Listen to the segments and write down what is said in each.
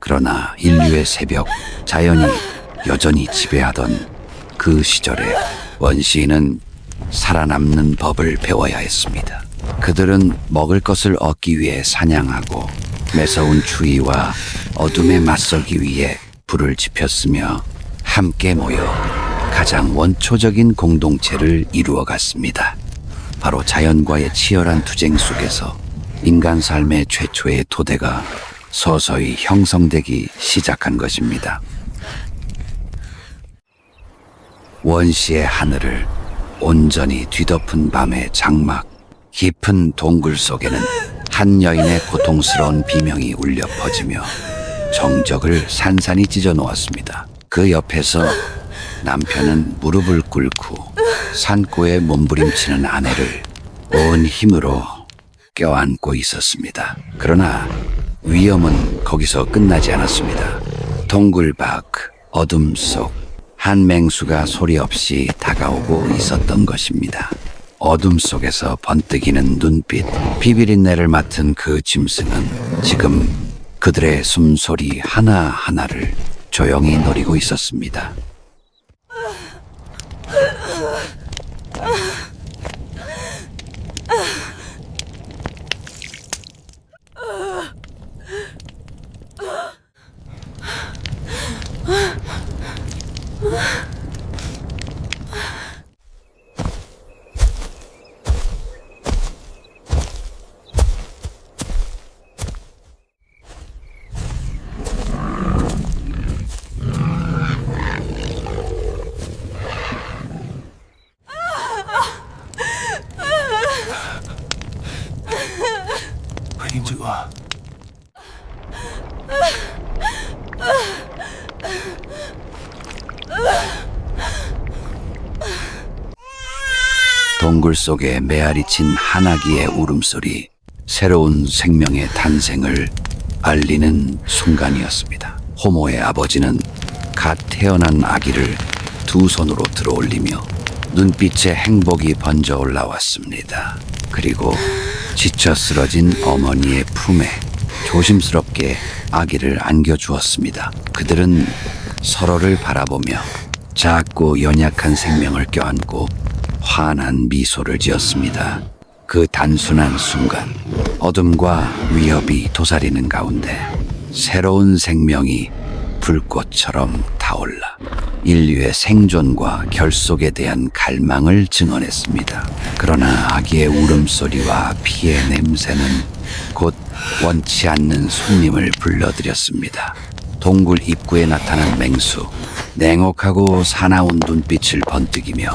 그러나 인류의 새벽, 자연이 여전히 지배하던 그 시절에 원시인은 살아남는 법을 배워야 했습니다. 그들은 먹을 것을 얻기 위해 사냥하고 매서운 추위와 어둠에 맞서기 위해 불을 지폈으며 함께 모여 가장 원초적인 공동체를 이루어갔습니다. 바로 자연과의 치열한 투쟁 속에서 인간 삶의 최초의 토대가 서서히 형성되기 시작한 것입니다. 원시의 하늘을 온전히 뒤덮은 밤의 장막, 깊은 동굴 속에는 한 여인의 고통스러운 비명이 울려 퍼지며 정적을 산산이 찢어 놓았습니다. 그 옆에서 남편은 무릎을 꿇고 산고에 몸부림치는 아내를 온 힘으로 껴안고 있었습니다. 그러나 위험은 거기서 끝나지 않았습니다. 동굴 밖 어둠 속 한 맹수가 소리 없이 다가오고 있었던 것입니다. 어둠 속에서 번뜩이는 눈빛, 비비린내를 맡은 그 짐승은 지금 그들의 숨소리 하나하나를 조용히 노리고 있었습니다. 동굴 속에 메아리친 한 아기의 울음소리, 새로운 생명의 탄생을 알리는 순간이었습니다. 호모의 아버지는 갓 태어난 아기를 두 손으로 들어올리며 눈빛에 행복이 번져 올라왔습니다. 그리고 지쳐 쓰러진 어머니의 품에 조심스럽게 아기를 안겨주었습니다. 그들은 서로를 바라보며 작고 연약한 생명을 껴안고 환한 미소를 지었습니다. 그 단순한 순간, 어둠과 위협이 도사리는 가운데 새로운 생명이 불꽃처럼 타올라 인류의 생존과 결속에 대한 갈망을 증언했습니다. 그러나 아기의 울음소리와 피의 냄새는 곧 원치 않는 손님을 불러들였습니다. 동굴 입구에 나타난 맹수, 냉혹하고 사나운 눈빛을 번뜩이며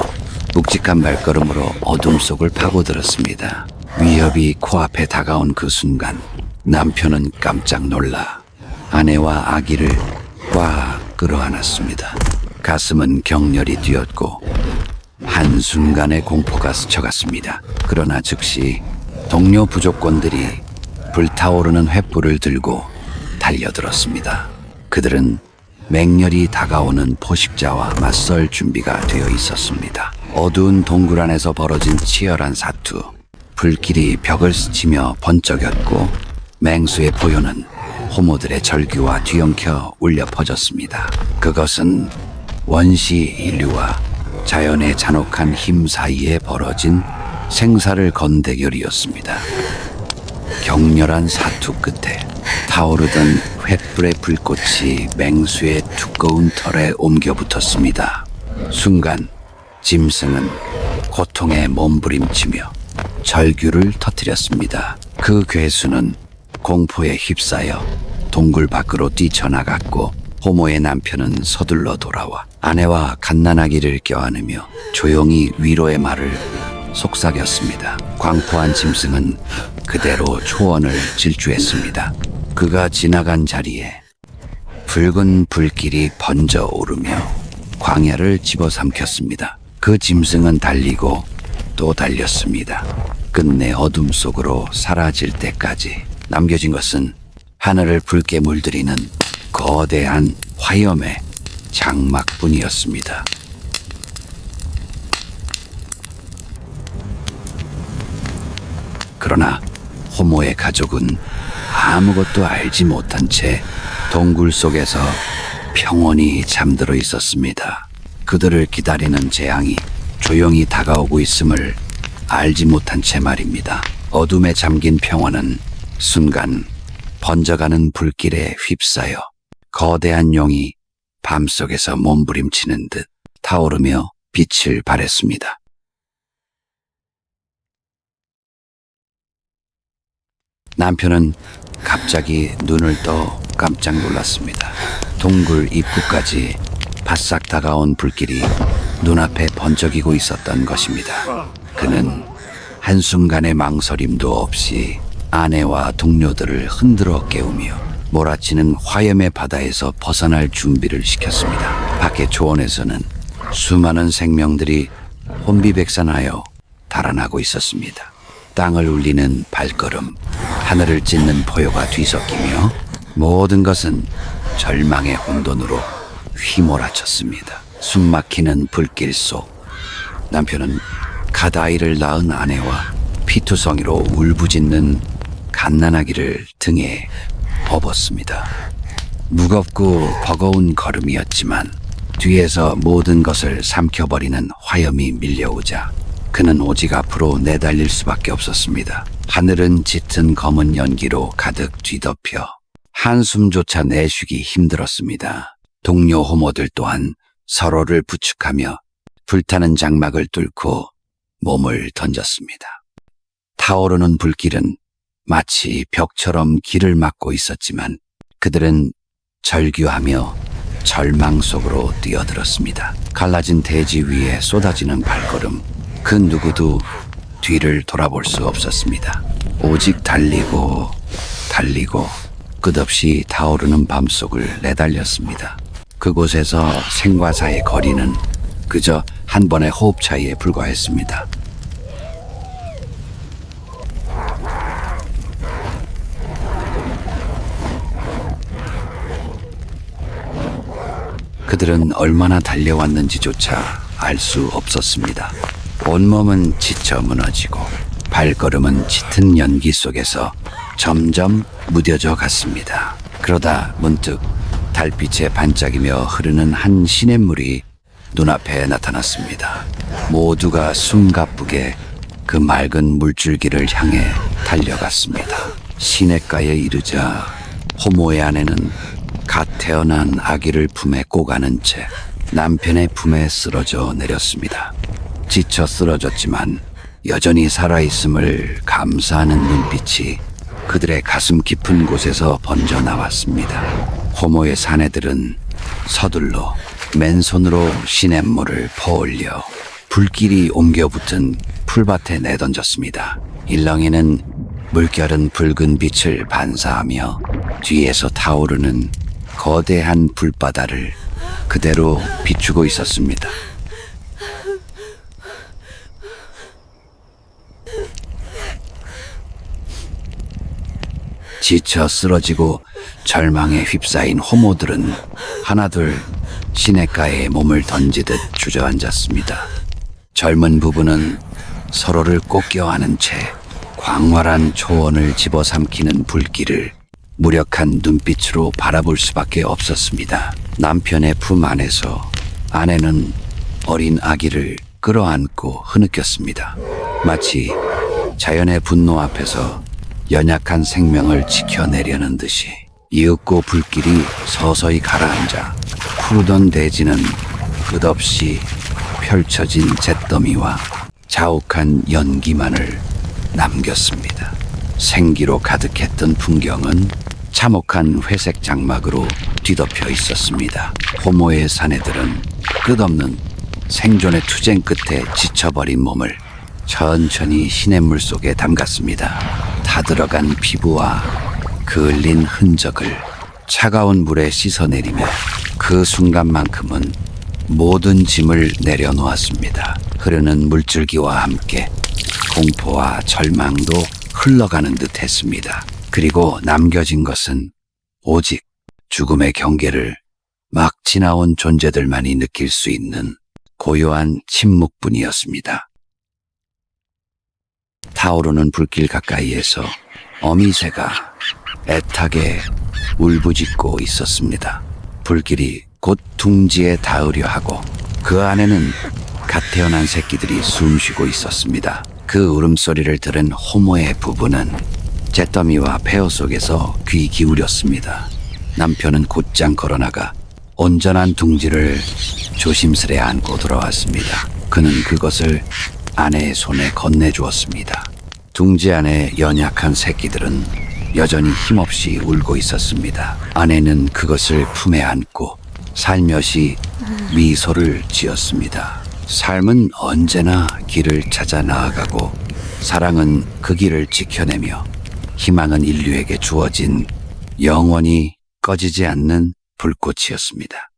묵직한 발걸음으로 어둠 속을 파고들었습니다. 위협이 코앞에 다가온 그 순간 남편은 깜짝 놀라 아내와 아기를 꽉 끌어안았습니다. 가슴은 격렬히 뛰었고 한순간의 공포가 스쳐갔습니다. 그러나 즉시 동료 부족권들이 불타오르는 횃불을 들고 달려들었습니다. 그들은 맹렬히 다가오는 포식자와 맞설 준비가 되어 있었습니다. 어두운 동굴 안에서 벌어진 치열한 사투, 불길이 벽을 스치며 번쩍였고 맹수의 포효는 호모들의 절규와 뒤엉켜 울려 퍼졌습니다. 그것은 원시 인류와 자연의 잔혹한 힘 사이에 벌어진 생사를 건 대결이었습니다. 격렬한 사투 끝에 타오르던 횃불의 불꽃이 맹수의 두꺼운 털에 옮겨 붙었습니다. 순간 짐승은 고통에 몸부림치며 절규를 터뜨렸습니다. 그 괴수는 공포에 휩싸여 동굴 밖으로 뛰쳐나갔고 호모의 남편은 서둘러 돌아와 아내와 갓난아기를 껴안으며 조용히 위로의 말을 속삭였습니다. 광포한 짐승은 그대로 초원을 질주했습니다. 그가 지나간 자리에 붉은 불길이 번져 오르며 광야를 집어삼켰습니다. 그 짐승은 달리고 또 달렸습니다. 끝내 어둠 속으로 사라질 때까지 남겨진 것은 하늘을 붉게 물들이는 거대한 화염의 장막뿐이었습니다. 그러나 호모의 가족은 아무것도 알지 못한 채 동굴 속에서 평온히 잠들어 있었습니다. 그들을 기다리는 재앙이 조용히 다가오고 있음을 알지 못한 채 말입니다. 어둠에 잠긴 평화는 순간 번져가는 불길에 휩싸여 거대한 용이 밤속에서 몸부림치는 듯 타오르며 빛을 발했습니다. 남편은 갑자기 눈을 떠 깜짝 놀랐습니다. 동굴 입구까지 바싹 다가온 불길이 눈앞에 번쩍이고 있었던 것입니다. 그는 한순간의 망설임도 없이 아내와 동료들을 흔들어 깨우며 몰아치는 화염의 바다에서 벗어날 준비를 시켰습니다. 밖의 초원에서는 수많은 생명들이 혼비백산하여 달아나고 있었습니다. 땅을 울리는 발걸음, 하늘을 찢는 포효가 뒤섞이며 모든 것은 절망의 혼돈으로 휘몰아쳤습니다. 숨막히는 불길 속 남편은 갓아이를 낳은 아내와 피투성이로 울부짖는 갓난아기를 등에 업었습니다. 무겁고 버거운 걸음이었지만 뒤에서 모든 것을 삼켜버리는 화염이 밀려오자 그는 오직 앞으로 내달릴 수밖에 없었습니다. 하늘은 짙은 검은 연기로 가득 뒤덮여 한숨조차 내쉬기 힘들었습니다. 동료 호모들 또한 서로를 부축하며 불타는 장막을 뚫고 몸을 던졌습니다. 타오르는 불길은 마치 벽처럼 길을 막고 있었지만 그들은 절규하며 절망 속으로 뛰어들었습니다. 갈라진 대지 위에 쏟아지는 발걸음, 그 누구도 뒤를 돌아볼 수 없었습니다. 오직 달리고 달리고 끝없이 타오르는 밤속을 내달렸습니다. 그곳에서 생과 사의 거리는 그저 한 번의 호흡 차이에 불과했습니다. 그들은 얼마나 달려왔는지조차 알 수 없었습니다. 온몸은 지쳐 무너지고 발걸음은 짙은 연기 속에서 점점 무뎌져 갔습니다. 그러다 문득 달빛에 반짝이며 흐르는 한 시냇물이 눈앞에 나타났습니다. 모두가 숨가쁘게 그 맑은 물줄기를 향해 달려갔습니다. 시냇가에 이르자 호모의 아내는 갓 태어난 아기를 품에 꼭 안은 채 남편의 품에 쓰러져 내렸습니다. 지쳐 쓰러졌지만 여전히 살아있음을 감사하는 눈빛이 그들의 가슴 깊은 곳에서 번져 나왔습니다. 호모의 사내들은 서둘러 맨손으로 시냇물을 퍼올려 불길이 옮겨붙은 풀밭에 내던졌습니다. 일렁이는 물결은 붉은 빛을 반사하며 뒤에서 타오르는 거대한 불바다를 그대로 비추고 있었습니다. 지쳐 쓰러지고 절망에 휩싸인 호모들은 하나둘 시냇가에 몸을 던지듯 주저앉았습니다. 젊은 부부는 서로를 꼭 껴안은 채 광활한 초원을 집어삼키는 불길을 무력한 눈빛으로 바라볼 수밖에 없었습니다. 남편의 품 안에서 아내는 어린 아기를 끌어안고 흐느꼈습니다. 마치 자연의 분노 앞에서 연약한 생명을 지켜내려는 듯이 이윽고 불길이 서서히 가라앉아 푸르던 대지는 끝없이 펼쳐진 잿더미와 자욱한 연기만을 남겼습니다. 생기로 가득했던 풍경은 참혹한 회색 장막으로 뒤덮여 있었습니다. 호모의 사내들은 끝없는 생존의 투쟁 끝에 지쳐버린 몸을 천천히 시냇물 속에 담갔습니다. 타들어간 피부와 그을린 흔적을 차가운 물에 씻어내리며 그 순간만큼은 모든 짐을 내려놓았습니다. 흐르는 물줄기와 함께 공포와 절망도 흘러가는 듯 했습니다. 그리고 남겨진 것은 오직 죽음의 경계를 막 지나온 존재들만이 느낄 수 있는 고요한 침묵뿐이었습니다. 타오르는 불길 가까이에서 어미새가 애타게 울부짖고 있었습니다. 불길이 곧 둥지에 닿으려 하고 그 안에는 갓 태어난 새끼들이 숨쉬고 있었습니다. 그 울음소리를 들은 호모의 부부는 잿더미와 폐허 속에서 귀 기울였습니다. 남편은 곧장 걸어나가 온전한 둥지를 조심스레 안고 돌아왔습니다. 그는 그것을 아내의 손에 건네주었습니다. 둥지 안에 연약한 새끼들은 여전히 힘없이 울고 있었습니다. 아내는 그것을 품에 안고 살며시 미소를 지었습니다. 삶은 언제나 길을 찾아 나아가고 사랑은 그 길을 지켜내며 희망은 인류에게 주어진 영원히 꺼지지 않는 불꽃이었습니다.